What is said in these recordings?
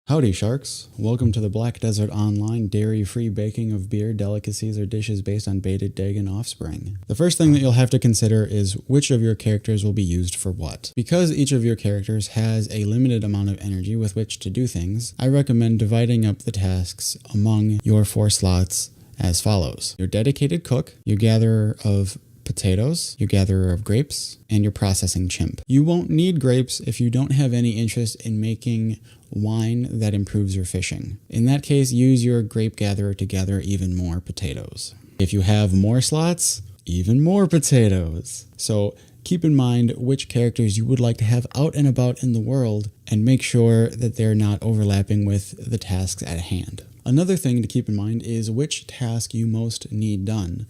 Howdy Sharks, welcome to the Black Desert Online dairy-free baking of beer, delicacies, or dishes based on baited Dagon offspring. The first thing that you'll have to consider is which of your characters will be used for what. Because each of your characters has a limited amount of energy with which to do things, I recommend dividing up the tasks among your 4 slots as follows. Your dedicated cook, your gatherer of potatoes, your gatherer of grapes, and your processing chimp. You won't need grapes if you don't have any interest in making wine that improves your fishing. In that case, use your grape gatherer to gather even more potatoes. If you have more slots, even more potatoes. So keep in mind which characters you would like to have out and about in the world and make sure that they're not overlapping with the tasks at hand. Another thing to keep in mind is which task you most need done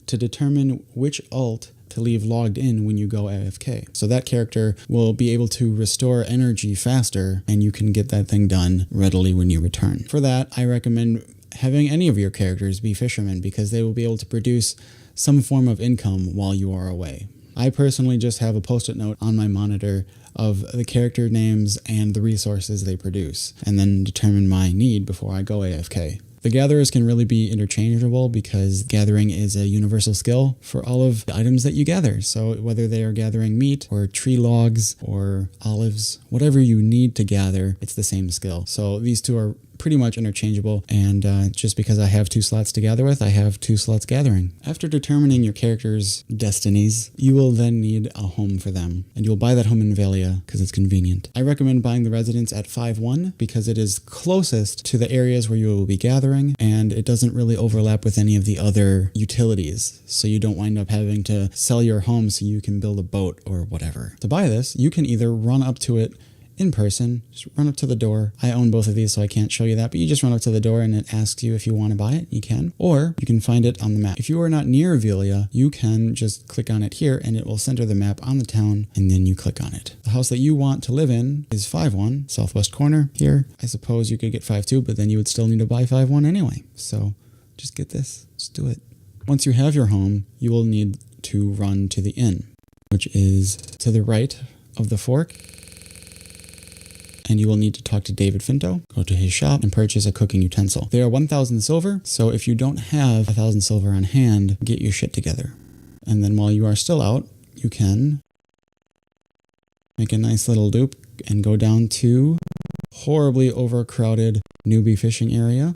to determine which alt to leave logged in when you go AFK. So that character will be able to restore energy faster and you can get that thing done readily when you return. For that, I recommend having any of your characters be fishermen because they will be able to produce some form of income while you are away. I personally just have a post-it note on my monitor of the character names and the resources they produce, and then determine my need before I go AFK. The gatherers can really be interchangeable because gathering is a universal skill for all of the items that you gather. So whether they are gathering meat or tree logs or olives, whatever you need to gather, it's the same skill. So these two are pretty much interchangeable, and just because I have 2 slots to gather with, I have 2 slots gathering. After determining your character's destinies, you will then need a home for them, and you'll buy that home in Valia because it's convenient. I recommend buying the residence at 5-1 because it is closest to the areas where you will be gathering, and it doesn't really overlap with any of the other utilities, so you don't wind up having to sell your home so you can build a boat or whatever. To buy this, you can either run up to it in person, just run up to the door. I own both of these, so I can't show you that, but you just run up to the door and it asks you if you want to buy it. You can, or you can find it on the map. If you are not near Velia, you can just click on it here and it will center the map on the town, and then you click on it. The house that you want to live in is 5-1, southwest corner here. I suppose you could get 5-2, but then you would still need to buy 5-1 anyway. So just get this, just do it. Once you have your home, you will need to run to the inn, which is to the right of the fork. And you will need to talk to David Finto, go to his shop, and purchase a cooking utensil. They are 1,000 silver, so if you don't have 1,000 silver on hand, get your shit together. And then while you are still out, you can make a nice little loop and go down to horribly overcrowded newbie fishing area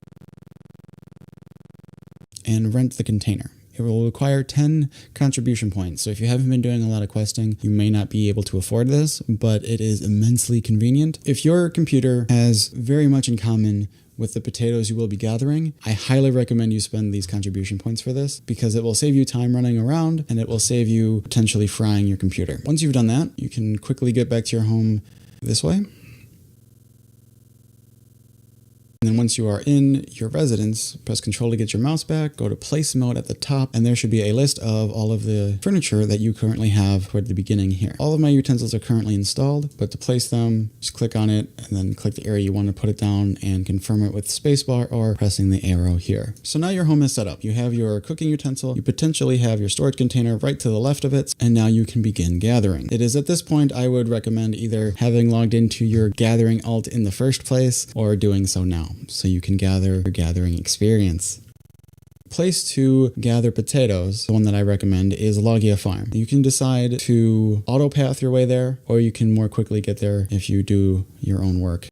and rent the container. It will require 10 contribution points, so if you haven't been doing a lot of questing, you may not be able to afford this, but it is immensely convenient. If your computer has very much in common with the potatoes you will be gathering, I highly recommend you spend these contribution points for this because it will save you time running around and it will save you potentially frying your computer. Once you've done that, you can quickly get back to your home this way. And then once you are in your residence, press Control to get your mouse back, go to place mode at the top, and there should be a list of all of the furniture that you currently have toward the beginning here. All of my utensils are currently installed, but to place them, just click on it and then click the area you want to put it down and confirm it with spacebar or pressing the arrow here. So now your home is set up. You have your cooking utensil, you potentially have your storage container right to the left of it, and now you can begin gathering. It is at this point I would recommend either having logged into your gathering alt in the first place or doing so now, so you can gather your gathering experience. Place to gather potatoes, the one that I recommend, is Logia Farm. You can decide to auto path your way there, or you can more quickly get there if you do your own work.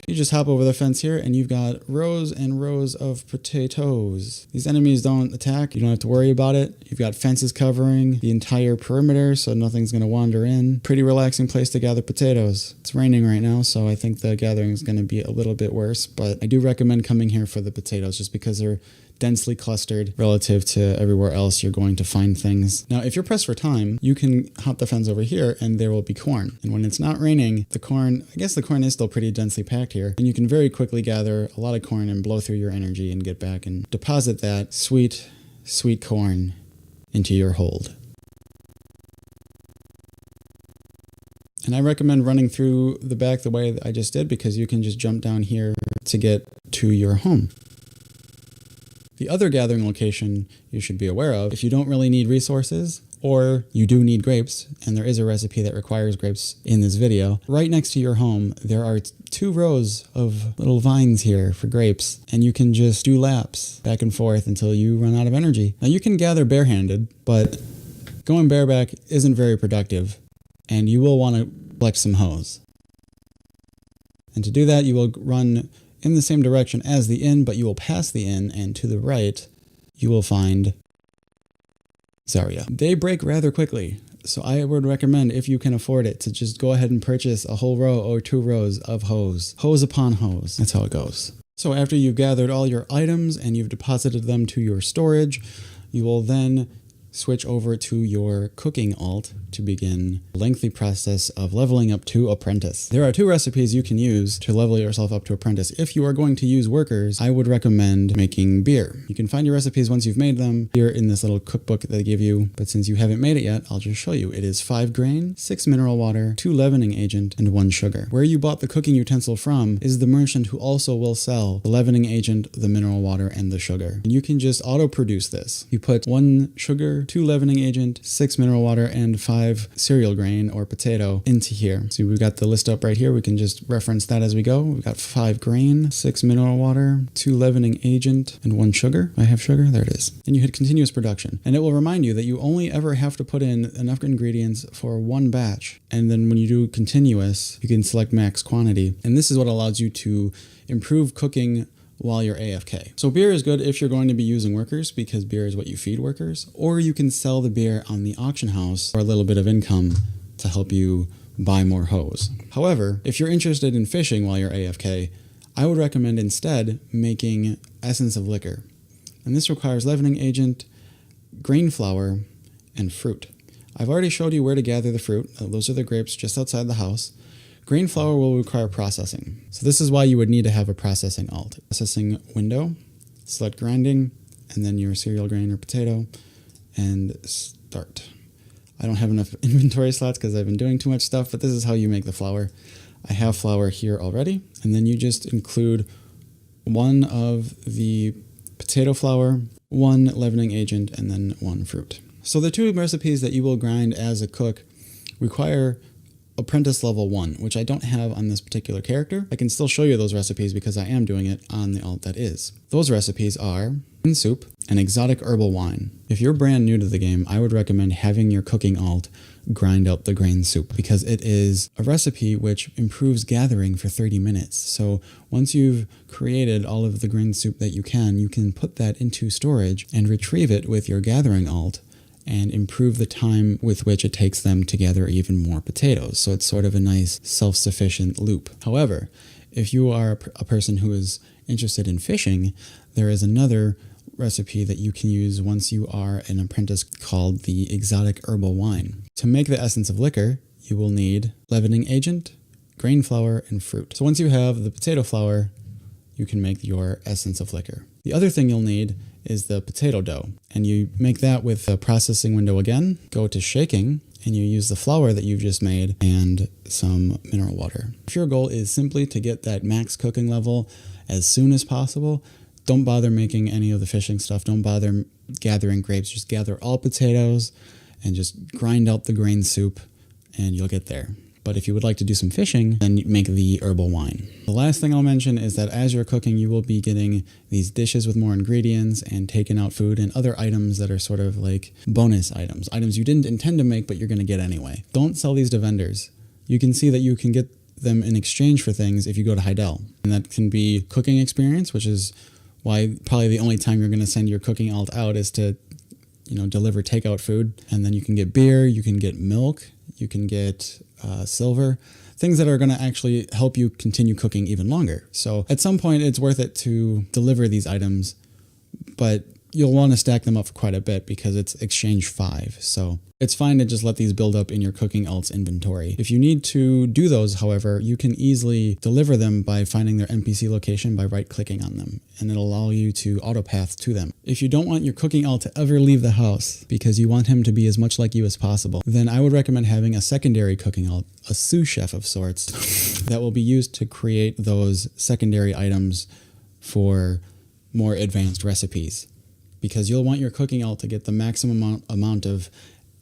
You just hop over the fence here and you've got rows and rows of potatoes. These enemies don't attack, you don't have to worry about it. You've got fences covering the entire perimeter so nothing's going to wander in. Pretty relaxing place to gather potatoes. It's raining right now, so I think the gathering is going to be a little bit worse, but I do recommend coming here for the potatoes just because they're densely clustered relative to everywhere else you're going to find things. Now, if you're pressed for time, you can hop the fence over here and there will be corn. And when it's not raining, the corn, I guess the corn is still pretty densely packed here, and you can very quickly gather a lot of corn and blow through your energy and get back and deposit that sweet, sweet corn into your hold. And I recommend running through the back the way that I just did because you can just jump down here to get to your home. The other gathering location you should be aware of, if you don't really need resources, or you do need grapes, and there is a recipe that requires grapes in this video, right next to your home, there are 2 rows of little vines here for grapes, and you can just do laps back and forth until you run out of energy. Now you can gather barehanded, but going bareback isn't very productive, and you will want to collect some hose. And to do that, you will run in the same direction as the inn, but you will pass the inn, and to the right, you will find Zarya. They break rather quickly, so I would recommend, if you can afford it, to just go ahead and purchase a whole row or 2 rows of hose. Hose upon hose. That's how it goes. So after you've gathered all your items and you've deposited them to your storage, you will then switch over to your cooking alt to begin the lengthy process of leveling up to apprentice. There are 2 recipes you can use to level yourself up to apprentice. If you are going to use workers, I would recommend making beer. You can find your recipes once you've made them here in this little cookbook that they give you, but since you haven't made it yet, I'll just show you. It is 5 grain, 6 mineral water, 2 leavening agent, and 1 sugar. Where you bought the cooking utensil from is the merchant who also will sell the leavening agent, the mineral water, and the sugar. And you can just auto-produce this. You put 1 sugar, 2 leavening agent, 6 mineral water, and 5 cereal grain or potato into here. So we've got the list up right here. We can just reference that as we go. We've got 5 grain, 6 mineral water, 2 leavening agent, and 1 sugar. I have sugar. There it is. And you hit continuous production. And it will remind you that you only ever have to put in enough ingredients for 1 batch. And then when you do continuous, you can select max quantity. And this is what allows you to improve cooking while you're AFK. So beer is good if you're going to be using workers, because beer is what you feed workers, or you can sell the beer on the auction house for a little bit of income to help you buy more hose. However, if you're interested in fishing while you're AFK, I would recommend instead making essence of liquor. And this requires leavening agent, grain flour, and fruit. I've already showed you where to gather the fruit. Those are the grapes just outside the house. Grain flour will require processing. So this is why you would need to have a processing alt. Processing window, select grinding, and then your cereal grain or potato, and start. I don't have enough inventory slots because I've been doing too much stuff, but this is how you make the flour. I have flour here already, and then you just include 1 of the potato flour, 1 leavening agent, and then 1 fruit. So the 2 recipes that you will grind as a cook require apprentice level 1, which I don't have on this particular character. I can still show you those recipes because I am doing it on the alt that is. Those recipes are green soup and exotic herbal wine. If you're brand new to the game, I would recommend having your cooking alt grind out the grain soup, because it is a recipe which improves gathering for 30 minutes. So once you've created all of the grain soup that you can put that into storage and retrieve it with your gathering alt and improve the time with which it takes them to gather even more potatoes. So it's sort of a nice self-sufficient loop. However, if you are a person who is interested in fishing, there is another recipe that you can use once you are an apprentice called the exotic herbal wine. To make the essence of liquor, you will need leavening agent, grain flour, and fruit. So once you have the potato flour, you can make your essence of liquor. The other thing you'll need is the potato dough, and you make that with the processing window again. Go to shaking, and you use the flour that you've just made and some mineral water. If your goal is simply to get that max cooking level as soon as possible, don't bother making any of the fishing stuff. Don't bother gathering grapes. Just gather all potatoes and just grind out the grain soup, and you'll get there. But if you would like to do some fishing, then make the herbal wine. The last thing I'll mention is that as you're cooking, you will be getting these dishes with more ingredients and taken out food and other items that are sort of like bonus items. Items you didn't intend to make, but you're going to get anyway. Don't sell these to vendors. You can see that you can get them in exchange for things if you go to Heidel. And that can be cooking experience, which is why probably the only time you're going to send your cooking alt out is to, deliver takeout food. And then you can get beer, you can get milk, you can get silver, things that are going to actually help you continue cooking even longer. So at some point it's worth it to deliver these items, but you'll want to stack them up for quite a bit because it's exchange 5. So it's fine to just let these build up in your cooking alt's inventory. If you need to do those, however, you can easily deliver them by finding their NPC location by right-clicking on them, and it'll allow you to autopath to them. If you don't want your cooking alt to ever leave the house because you want him to be as much like you as possible, then I would recommend having a secondary cooking alt, a sous chef of sorts, that will be used to create those secondary items for more advanced recipes. Because you'll want your cooking alt to get the maximum amount of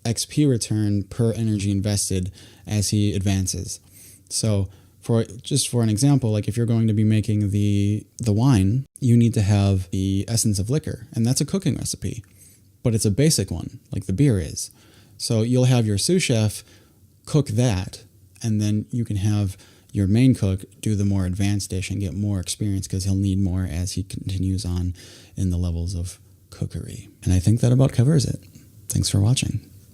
XP return per energy invested as he advances. So For an example, like if you're going to be making the wine, you need to have the essence of liquor, and that's a cooking recipe, but it's a basic one, like the beer is. So you'll have your sous chef cook that, and then you can have your main cook do the more advanced dish and get more experience because he'll need more as he continues on in the levels of cookery. And I think that about covers it. Thanks for watching.